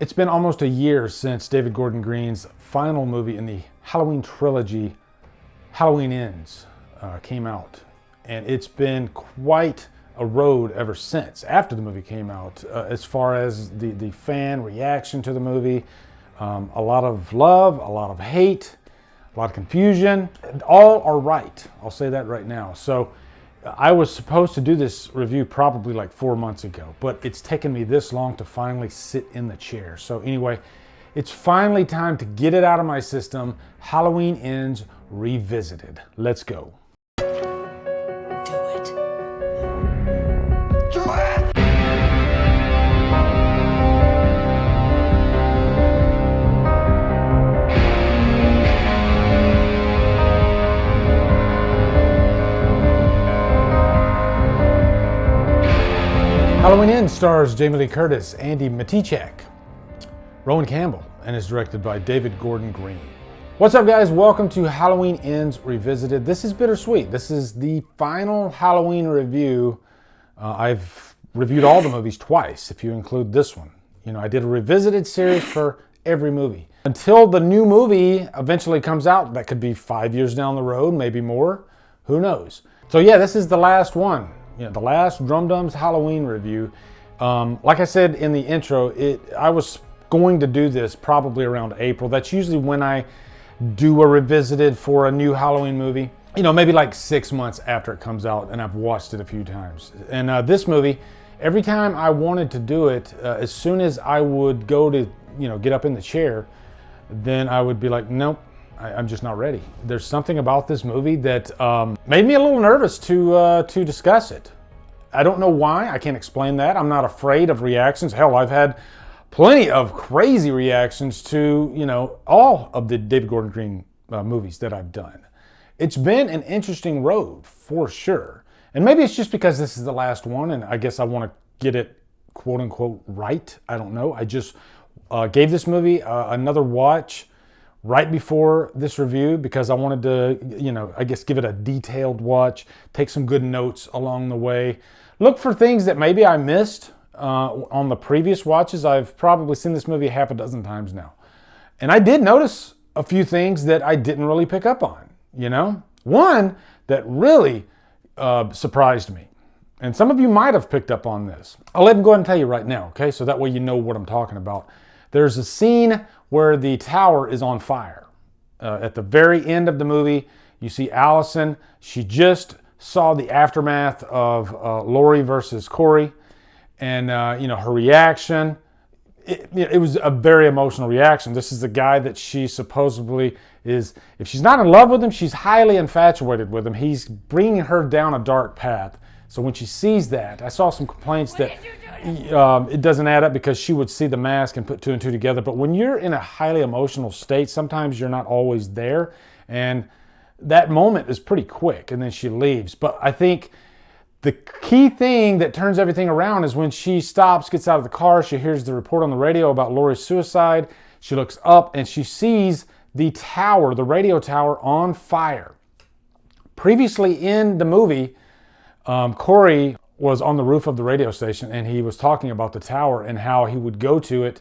It's been almost a year since David Gordon Green's final movie in the Halloween trilogy, Halloween Ends, came out. And it's been quite a road ever since, after the movie came out, as far as the fan reaction to the movie. A lot of love, a lot of hate, a lot of confusion. All are right. I'll say that right now. So I was supposed to do this review probably like 4 months ago, but it's taken me this long to finally sit in the chair. So anyway, it's finally time to get it out of my system. Halloween Ends Revisited. Let's go. Do it. Do it! Halloween Ends stars Jamie Lee Curtis, Andy Matichak, Rowan Campbell, and is directed by David Gordon Green. What's up, guys? Welcome to Halloween Ends Revisited. This is bittersweet. This is the final Halloween review. I've reviewed all the movies twice, if you include this one. You know, I did a revisited series for every movie. Until the new movie eventually comes out, that could be 5 years down the road, maybe more. Who knows? So yeah, this is the last one. You know, the last Drumdums Halloween review. Like I said in the intro, I was going to do this probably around April. That's usually when I do a revisited for a new Halloween movie. You know, maybe like 6 months after it comes out, and I've watched it a few times. And this movie, every time I wanted to do it, as soon as I would go to, you know, get up in the chair, then I would be like, nope, I'm just not ready. There's something about this movie that made me a little nervous to discuss it. I don't know why. I can't explain that. I'm not afraid of reactions. Hell, I've had plenty of crazy reactions to, you know, all of the David Gordon Green movies that I've done. It's been an interesting road for sure. And maybe it's just because this is the last one and I guess I want to get it quote unquote right. I don't know. I just gave this movie another watch right before this review because I wanted to, you know, I guess give it a detailed watch, take some good notes along the way, look for things that maybe I missed on the previous watches. I've probably seen this movie half a dozen times now. And I did notice a few things that I didn't really pick up on, you know? One that really surprised me. And some of you might have picked up on this. I'll let him go ahead and tell you right now, okay? So that way you know what I'm talking about. There's a scene where the tower is on fire. At the very end of the movie, you see Allison. She just saw the aftermath of Laurie versus Corey. And, you know, her reaction, it was a very emotional reaction. This is the guy that she supposedly is, if she's not in love with him, she's highly infatuated with him. He's bringing her down a dark path. So when she sees that, I saw some complaints that it doesn't add up because she would see the mask and put two and two together. But when you're in a highly emotional state, sometimes you're not always there. And that moment is pretty quick, and then she leaves. But I think the key thing that turns everything around is when she stops, gets out of the car, she hears the report on the radio about Laurie's suicide. She looks up and she sees the tower, the radio tower, on fire. Previously in the movie, Corey was on the roof of the radio station and he was talking about the tower and how he would go to it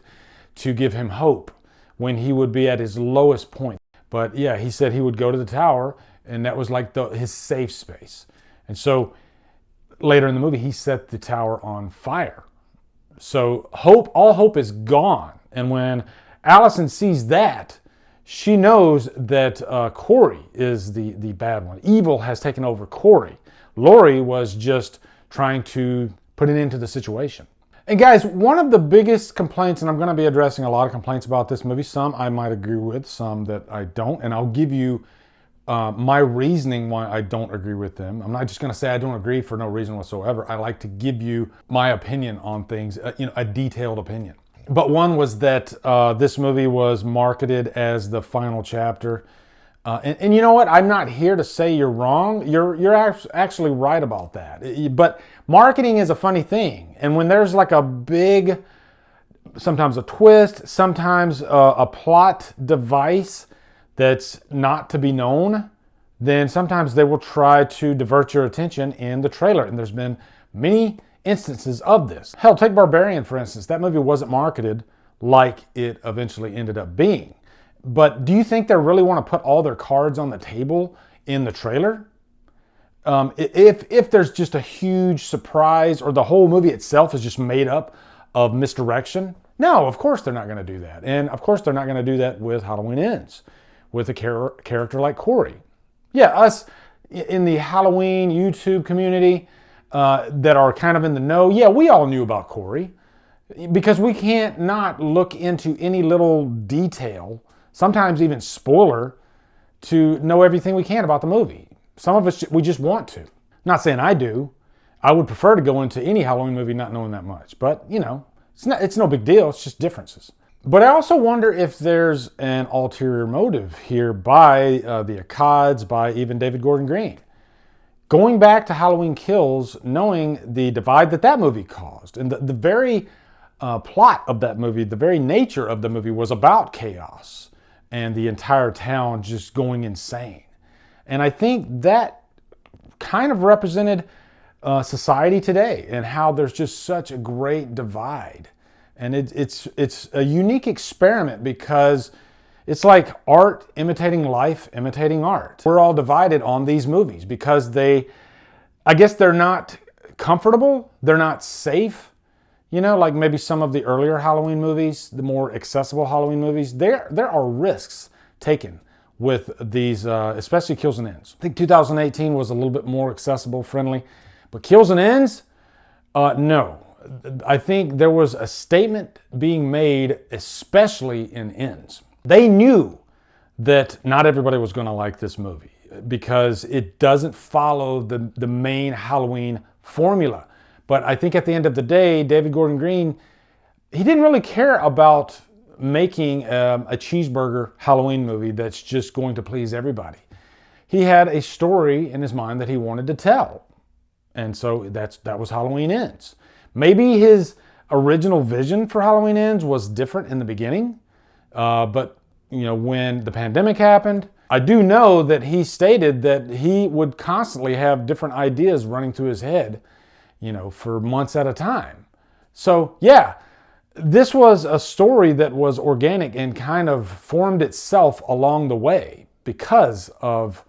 to give him hope when he would be at his lowest point. But yeah, he said he would go to the tower and that was like his safe space. And so later in the movie, he set the tower on fire. So all hope is gone. And when Allison sees that, she knows that Corey is the bad one. Evil has taken over Corey. Laurie was just trying to put an end to the situation. And guys, one of the biggest complaints, and I'm going to be addressing a lot of complaints about this movie, some I might agree with, some that I don't, and I'll give you my reasoning why I don't agree with them. I'm not just going to say I don't agree for no reason whatsoever. I like to give you my opinion on things, you know, a detailed opinion. But one was that this movie was marketed as the final chapter. And you know what? I'm not here to say you're wrong. You're actually right about that. But marketing is a funny thing. And when there's like a big, sometimes a twist, sometimes a plot device that's not to be known, then sometimes they will try to divert your attention in the trailer. And there's been many instances of this. Hell, take Barbarian, for instance. That movie wasn't marketed like it eventually ended up being. But do you think they really want to put all their cards on the table in the trailer? If there's just a huge surprise, or the whole movie itself is just made up of misdirection, no, of course they're not going to do that. And of course they're not going to do that with Halloween Ends, with a character like Corey. Yeah, us in the Halloween YouTube community that are kind of in the know, yeah, we all knew about Corey, because we can't not look into any little detail, sometimes even spoiler, to know everything we can about the movie. Some of us, we just want to. Not saying I do. I would prefer to go into any Halloween movie not knowing that much. But, you know, it's no big deal. It's just differences. But I also wonder if there's an ulterior motive here by the Akkads, by even David Gordon Green. Going back to Halloween Kills, knowing the divide that movie caused. And the very plot of that movie, the very nature of the movie was about chaos and the entire town just going insane. And I think that kind of represented society today, and how there's just such a great divide. And it's a unique experiment, because it's like art imitating life, imitating art. We're all divided on these movies because I guess they're not comfortable, they're not safe. You know, like maybe some of the earlier Halloween movies, the more accessible Halloween movies, there are risks taken with these, especially Kills and Ends. I think 2018 was a little bit more accessible, friendly, but Kills and Ends, no. I think there was a statement being made, especially in Ends. They knew that not everybody was going to like this movie because it doesn't follow the main Halloween formula. But I think at the end of the day, David Gordon Green, he didn't really care about making a cheeseburger Halloween movie that's just going to please everybody. He had a story in his mind that he wanted to tell. And so that was Halloween Ends. Maybe his original vision for Halloween Ends was different in the beginning, but you know, when the pandemic happened, I do know that he stated that he would constantly have different ideas running through his head, you know, for months at a time. So yeah, this was a story that was organic and kind of formed itself along the way because of,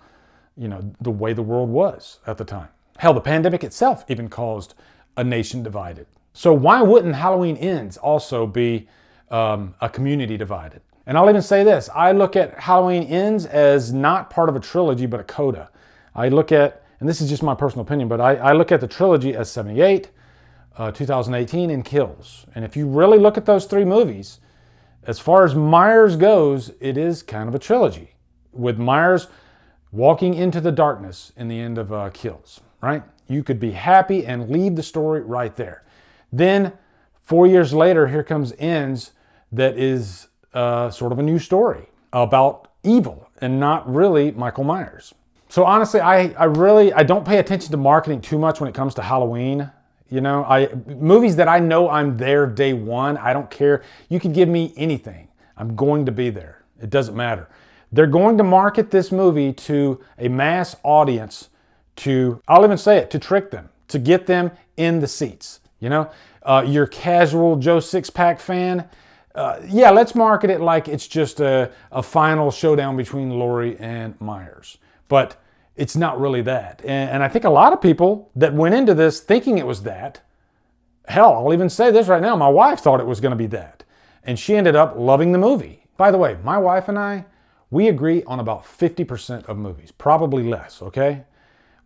you know, the way the world was at the time. Hell, the pandemic itself even caused a nation divided. So why wouldn't Halloween Ends also be a community divided? And I'll even say this, I look at Halloween Ends as not part of a trilogy, but a coda. I look at, and this is just my personal opinion, but I look at the trilogy as 78, 2018, and Kills. And if you really look at those three movies, as far as Myers goes, it is kind of a trilogy, with Myers walking into the darkness in the end of Kills, right? You could be happy and leave the story right there. Then 4 years later, here comes Ends, that is sort of a new story about evil and not really Michael Myers. So honestly, I don't pay attention to marketing too much when it comes to Halloween. You know, movies that I know I'm there day one, I don't care. You could give me anything. I'm going to be there. It doesn't matter. They're going to market this movie to a mass audience I'll even say it, to trick them, to get them in the seats. You know, your casual Joe Six-Pack fan, yeah, let's market it like it's just a final showdown between Laurie and Myers. But it's not really that. And I think a lot of people that went into this thinking it was that, hell, I'll even say this right now, my wife thought it was going to be that. And she ended up loving the movie. By the way, my wife and I, we agree on about 50% of movies, probably less, okay?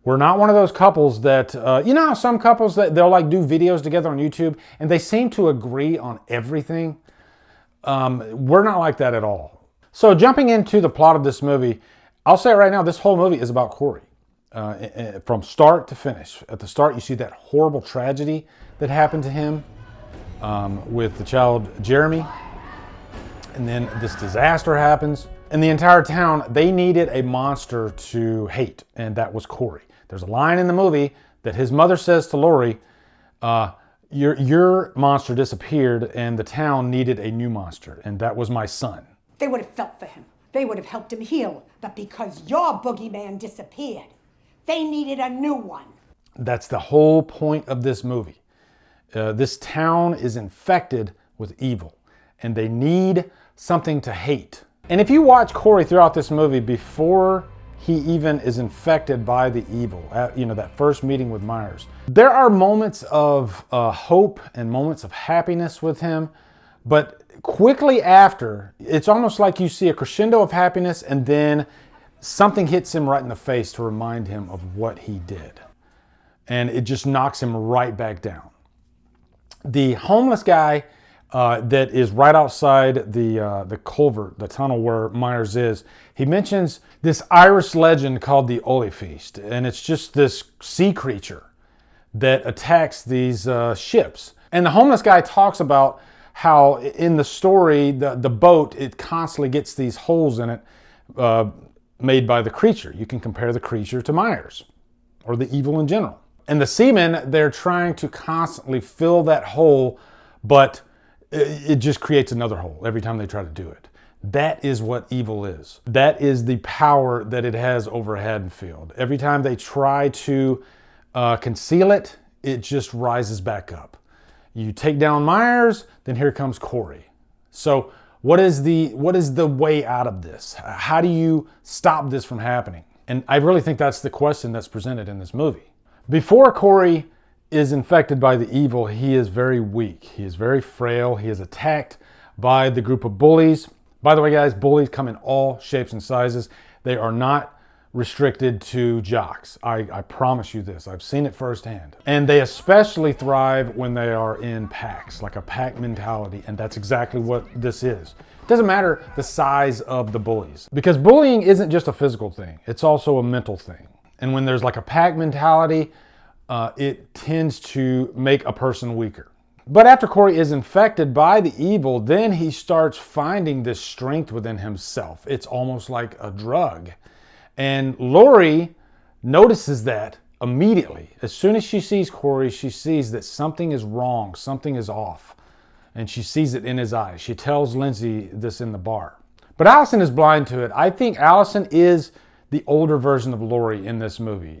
We're not one of those couples that, you know how some couples that they'll like do videos together on YouTube and they seem to agree on everything? We're not like that at all. So jumping into the plot of this movie, I'll say it right now, this whole movie is about Corey. From start to finish. At the start, you see that horrible tragedy that happened to him with the child Jeremy. And then this disaster happens. And the entire town, they needed a monster to hate, and that was Corey. There's a line in the movie that his mother says to Laurie, your monster disappeared and the town needed a new monster, and that was my son. They would have felt for him. They would have helped him heal. But because your boogeyman disappeared, they needed a new one. That's the whole point of this movie. This town is infected with evil. and they need something to hate. And if you watch Corey throughout this movie, before he even is infected by the evil, at, that first meeting with Myers, there are moments of hope and moments of happiness with him, but quickly after, it's almost like you see a crescendo of happiness and then something hits him right in the face to remind him of what he did. And it just knocks him right back down. The homeless guy that is right outside the culvert, the tunnel where Myers is, he mentions this Irish legend called the Ollie Feast. And it's just this sea creature that attacks these ships. And the homeless guy talks about how in the story, the boat, it constantly gets these holes in it made by the creature. You can compare the creature to Myers or the evil in general. And the seamen, they're trying to constantly fill that hole, but it just creates another hole every time they try to do it. That is what evil is. That is the power that it has over Haddonfield. Every time they try to conceal it, it just rises back up. You take down Myers, then here comes Corey. So what is the way out of this? How do you stop this from happening? And I really think that's the question that's presented in this movie. Before Corey is infected by the evil, he is very weak. He is very frail. He is attacked by the group of bullies. By the way, guys, bullies come in all shapes and sizes. They are not restricted to jocks. I promise you this. I've seen it firsthand. And they especially thrive when they are in packs, like a pack mentality. And that's exactly what this is. It doesn't matter the size of the bullies, because bullying isn't just a physical thing. It's also a mental thing. And when there's like a pack mentality, it tends to make a person weaker. But after Corey is infected by the evil, then he starts finding this strength within himself. It's almost like a drug. And Lori notices that immediately. As soon as she sees Corey, she sees that something is wrong, something is off. And she sees it in his eyes. She tells Lindsay this in the bar. But Allison is blind to it. I think Allison is the older version of Lori in this movie.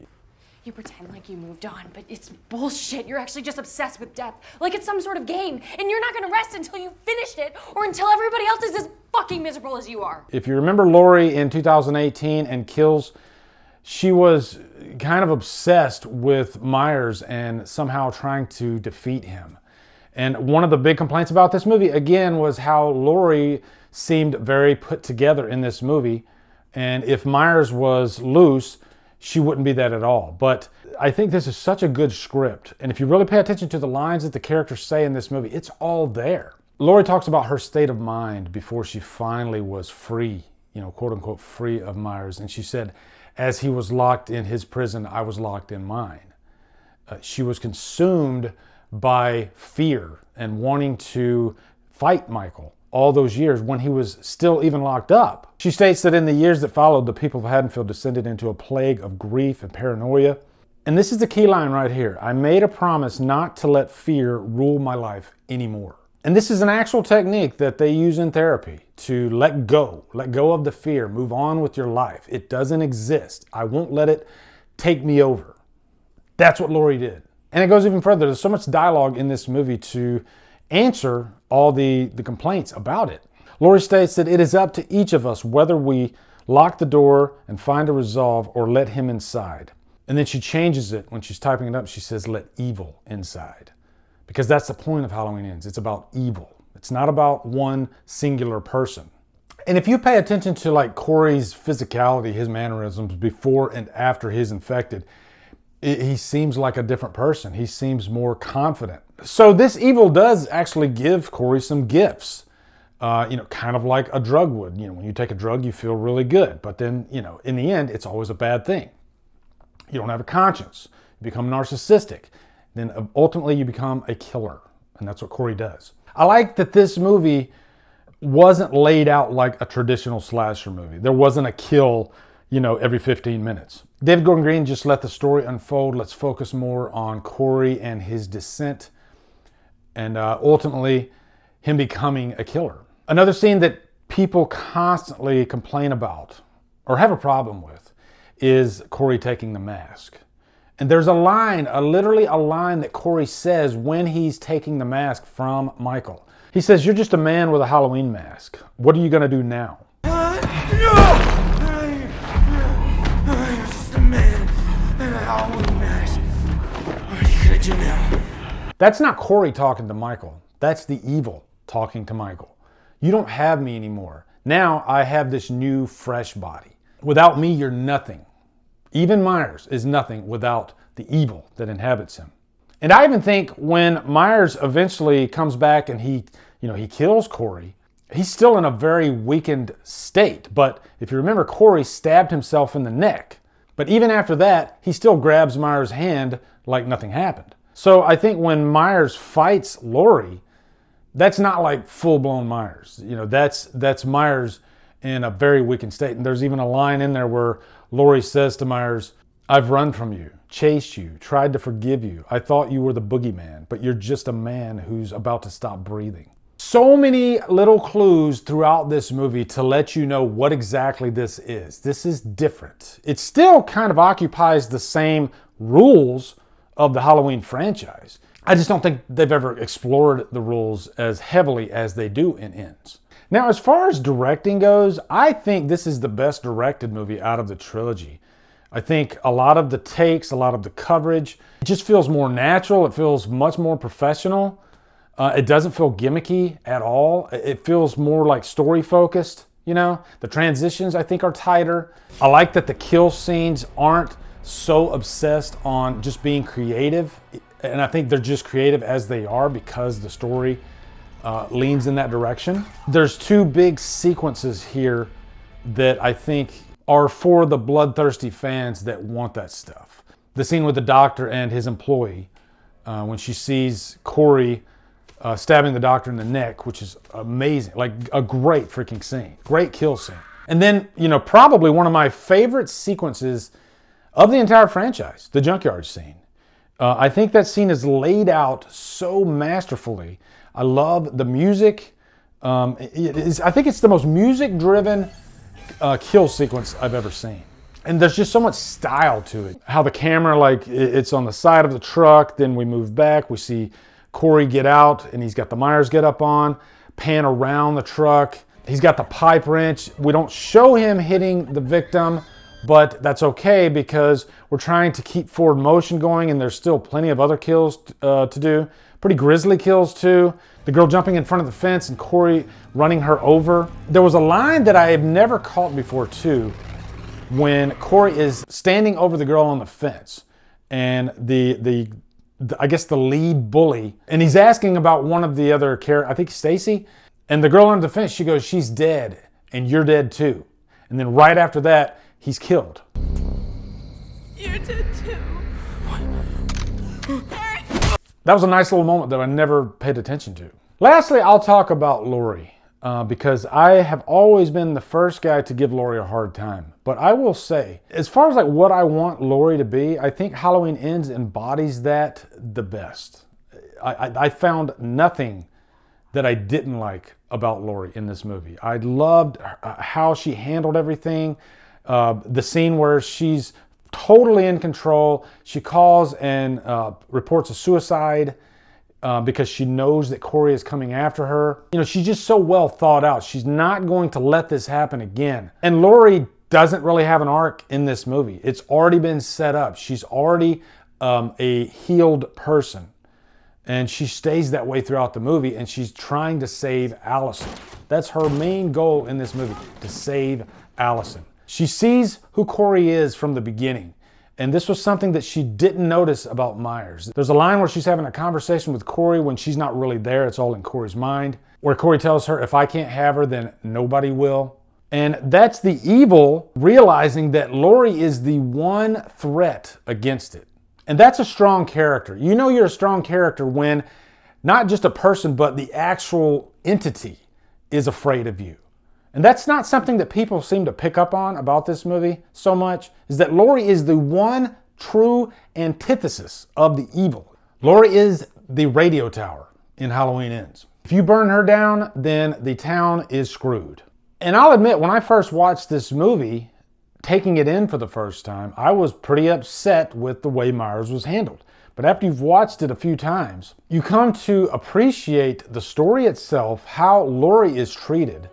You pretend like you moved on, but it's bullshit. You're actually just obsessed with death, like it's some sort of game, and you're not gonna rest until you finished it, or until everybody else is as fucking miserable as you are. If you remember Lori in 2018 and Kills, she was kind of obsessed with Myers and somehow trying to defeat him. And one of the big complaints about this movie, again, was how Lori seemed very put together in this movie. And if Myers was loose, she wouldn't be that at all. But I think this is such a good script. And if you really pay attention to the lines that the characters say in this movie, it's all there. Lori talks about her state of mind before she finally was free, quote unquote, free of Myers. And she said, as he was locked in his prison, I was locked in mine. She was consumed by fear and wanting to fight Michael all those years when he was still even locked up. She states that in the years that followed, the people of Haddonfield descended into a plague of grief and paranoia. And this is the key line right here. I made a promise not to let fear rule my life anymore. And this is an actual technique that they use in therapy to let go of the fear, move on with your life. It doesn't exist. I won't let it take me over. That's what Lori did. And it goes even further. There's so much dialogue in this movie to answer all the complaints about it. Lori states that it is up to each of us whether we lock the door and find a resolve or let him inside. And then she changes it when she's typing it up. She says, let evil inside. Because that's the point of Halloween Ends. It's about evil. It's not about one singular person. And if you pay attention to like Corey's physicality, his mannerisms before and after he's infected, he seems like a different person. He seems more confident. So this evil does actually give Corey some gifts, kind of like a drug would. When you take a drug, you feel really good. But then, in the end, it's always a bad thing. You don't have a conscience. You become narcissistic. Then ultimately you become a killer. And that's what Corey does. I like that this movie wasn't laid out like a traditional slasher movie. There wasn't a kill, every 15 minutes. David Gordon Green just let the story unfold. Let's focus more on Corey and his descent and ultimately him becoming a killer. Another scene that people constantly complain about or have a problem with is Corey taking the mask. And there's a line, literally a line that Corey says when he's taking the mask from Michael. He says, "You're just a man with a Halloween mask. What are you going to do now?" You're just a man in a Halloween mask. What are you gonna do now? That's not Corey talking to Michael. That's the evil talking to Michael. You don't have me anymore. Now I have this new, fresh body. Without me, you're nothing. Even Myers is nothing without the evil that inhabits him. And I even think when Myers eventually comes back and he kills Corey, he's still in a very weakened state. But if you remember, Corey stabbed himself in the neck. But even after that, he still grabs Myers' hand like nothing happened. So I think when Myers fights Laurie, that's not like full-blown Myers. That's Myers in a very weakened state. And there's even a line in there where Laurie says to Myers, "I've run from you, chased you, tried to forgive you. I thought you were the boogeyman, but you're just a man who's about to stop breathing." So many little clues throughout this movie to let you know what exactly this is. This is different. It still kind of occupies the same rules of the Halloween franchise. I just don't think they've ever explored the rules as heavily as they do in Ends. Now, as far as directing goes, I think this is the best directed movie out of the trilogy. I think a lot of the takes, a lot of the coverage, it just feels more natural. It feels much more professional. It doesn't feel gimmicky at all. It feels more like story focused, The transitions, I think, are tighter. I like that the kill scenes aren't so obsessed on just being creative. And I think they're just creative as they are because the story leans in that direction. There's two big sequences here that I think are for the bloodthirsty fans that want that stuff. The scene with the doctor and his employee, when she sees Corey stabbing the doctor in the neck, which is amazing, like a great freaking scene, great kill scene. And then, probably one of my favorite sequences of the entire franchise, the Junkyard scene. I think that scene is laid out so masterfully. I love the music. I think it's the most music-driven kill sequence I've ever seen. And there's just so much style to it. How the camera, it's on the side of the truck, then we move back, we see Corey get out, and he's got the Myers get up on, pan around the truck. He's got the pipe wrench. We don't show him hitting the victim, but that's okay because we're trying to keep forward motion going, and there's still plenty of other kills to do. Pretty grisly kills too. The girl jumping in front of the fence and Corey running her over. There was a line that I have never caught before too, when Corey is standing over the girl on the fence, and I guess the lead bully, and he's asking about one of the other characters, I think Stacy, and the girl on the fence, she goes, "She's dead, and you're dead too." And then right after that, he's killed. You're dead too. That was a nice little moment that I never paid attention to. Lastly, I'll talk about Laurie, because I have always been the first guy to give Laurie a hard time. But I will say, as far as what I want Laurie to be, I think Halloween Ends embodies that the best. I found nothing that I didn't like about Laurie in this movie. I loved how she handled everything. The scene where she's totally in control. She calls and reports a suicide because she knows that Corey is coming after her. She's just so well thought out. She's not going to let this happen again. And Laurie doesn't really have an arc in this movie. It's already been set up. She's already a healed person. And she stays that way throughout the movie, and she's trying to save Allison. That's her main goal in this movie, to save Allison. She sees who Corey is from the beginning, and this was something that she didn't notice about Myers. There's a line where she's having a conversation with Corey when she's not really there. It's all in Corey's mind, where Corey tells her, "If I can't have her, then nobody will." And that's the evil realizing that Laurie is the one threat against it. And that's a strong character. You're a strong character when not just a person, but the actual entity is afraid of you. And that's not something that people seem to pick up on about this movie so much, is that Laurie is the one true antithesis of the evil. Laurie is the radio tower in Halloween Ends. If you burn her down, then the town is screwed. And I'll admit, when I first watched this movie, taking it in for the first time, I was pretty upset with the way Myers was handled. But after you've watched it a few times, you come to appreciate the story itself, how Laurie is treated.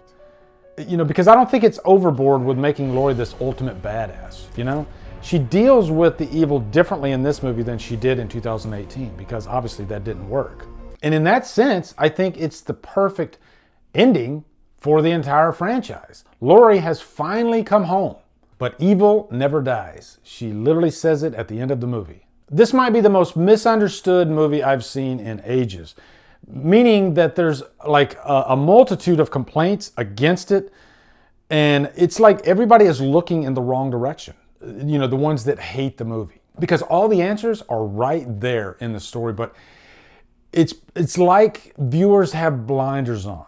You know, because I don't think it's overboard with making Laurie this ultimate badass, you know? She deals with the evil differently in this movie than she did in 2018, because obviously that didn't work. And in that sense, I think it's the perfect ending for the entire franchise. Laurie has finally come home, but evil never dies. She literally says it at the end of the movie. This might be the most misunderstood movie I've seen in ages, meaning that there's like a multitude of complaints against it, and it's like everybody is looking in the wrong direction. You know, the ones that hate the movie, because all the answers are right there in the story, but it's like viewers have blinders on.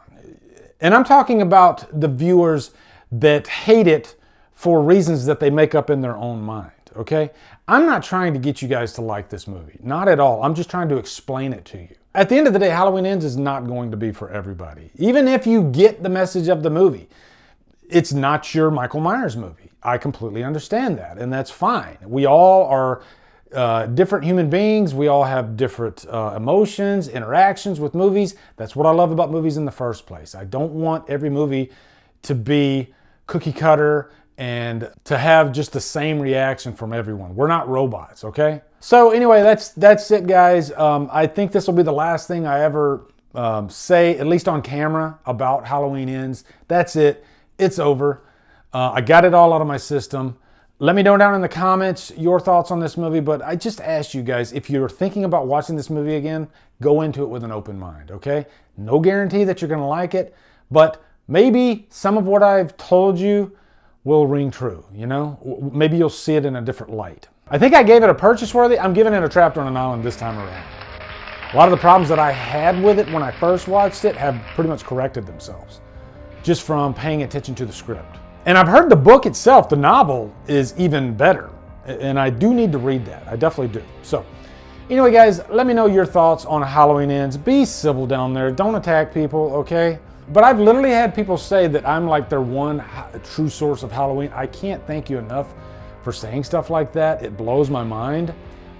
And I'm talking about the viewers that hate it for reasons that they make up in their own mind, okay? I'm not trying to get you guys to like this movie, not at all. I'm just trying to explain it to you. At the end of the day, Halloween Ends is not going to be for everybody. Even if you get the message of the movie, it's not your Michael Myers movie. I completely understand that, and that's fine. We all are different human beings. We all have different emotions, interactions with movies. That's what I love about movies in the first place. I don't want every movie to be cookie cutter and to have just the same reaction from everyone. We're not robots, okay? So anyway, that's it, guys. I think this will be the last thing I ever say, at least on camera, about Halloween Ends. That's it. It's over. I got it all out of my system. Let me know down in the comments your thoughts on this movie, but I just asked you guys, if you're thinking about watching this movie again, go into it with an open mind, okay? No guarantee that you're gonna like it, but maybe some of what I've told you will ring true, you know? Maybe you'll see it in a different light. I think I gave it a purchase worthy. I'm giving it a Trapped on an Island this time around. A lot of the problems that I had with it when I first watched it have pretty much corrected themselves, just from paying attention to the script. And I've heard the book itself, the novel, is even better. And I do need to read that. I definitely do. So, anyway, guys, let me know your thoughts on Halloween Ends. Be civil down there. Don't attack people, okay? But I've literally had people say that I'm like their one true source of Halloween. I can't thank you enough for saying stuff like that. It blows my mind.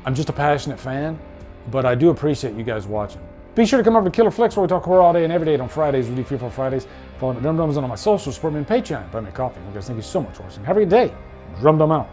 I'm just a passionate fan, but I do appreciate you guys watching. Be sure to come over to Killer Flicks, where we talk horror all day and every day on Fridays. We do Fearful Fridays. Follow me at Drumdums and on my social, support me on Patreon, buy me a coffee. You guys, thank you so much for watching. Have a good day. Drumdum out.